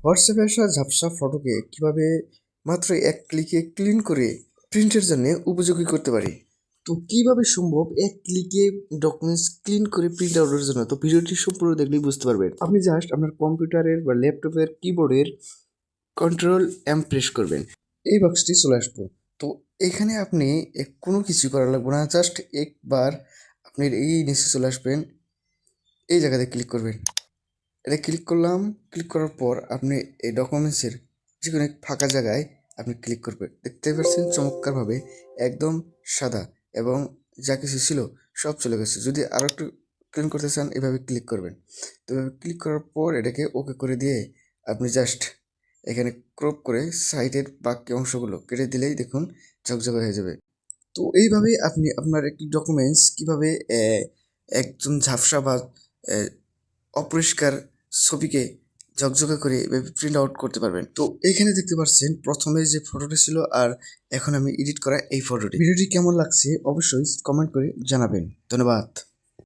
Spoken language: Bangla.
হোয়াটসঅ্যাপে আসা ঝাপসা ফটোকে কিভাবে মাত্র এক ক্লিকে ক্লিন করে প্রিন্টের জন্য উপযোগী করতে পারি। তো কিভাবে সম্ভব এক ক্লিকে ডকুমেন্টস ক্লিন করে প্রিন্ট আউটের জন্য, তো ভিডিওটি সম্পূর্ণ দেখলেই বুঝতে পারবেন। আপনি জাস্ট আপনার কম্পিউটারের বা ল্যাপটপের কিবোর্ডের কন্ট্রোল এম প্রেস করবেন, এই বক্সটি চলে আসবো। তো এখানে আপনি কোনো কিছু করা লাগবে না, জাস্ট একবার আপনি এই নিচে চলে আসবেন, এই জায়গাতে ক্লিক করবেন। এটা ক্লিক করলাম, ক্লিক করার পর আপনি এই ডকুমেন্টসের যে কোনো এক ফাঁকা জায়গায় আপনি ক্লিক করবেন। দেখতে পাচ্ছেন চমৎকারভাবে একদম সাদা এবং যা কিছু ছিল সব চলে গেছে। যদি আরও একটু ক্লিন করতে চান এভাবে ক্লিক করবেন। তো এভাবে ক্লিক করার পর এটাকে ওকে করে দিয়ে আপনি জাস্ট এখানে ক্রপ করে সাইডের বাকি অংশগুলো কেটে দিলেই দেখুন ঝকঝকে হয়ে যাবে। তো এইভাবেই আপনি আপনার একটি ডকুমেন্টস কীভাবে একদম ঝাপসা বা অপরিষ্কার ছবিকে ঝকঝকে করে এভাবে প্রিন্ট আউট করতে পারবেন। তো এইখানে দেখতে পাচ্ছেন প্রথমে যে ফটোটি ছিল আর এখন আমি এডিট করা এই ফটোটি। ভিডিওটি কেমন লাগছে অবশ্যই কমেন্ট করে জানাবেন। ধন্যবাদ।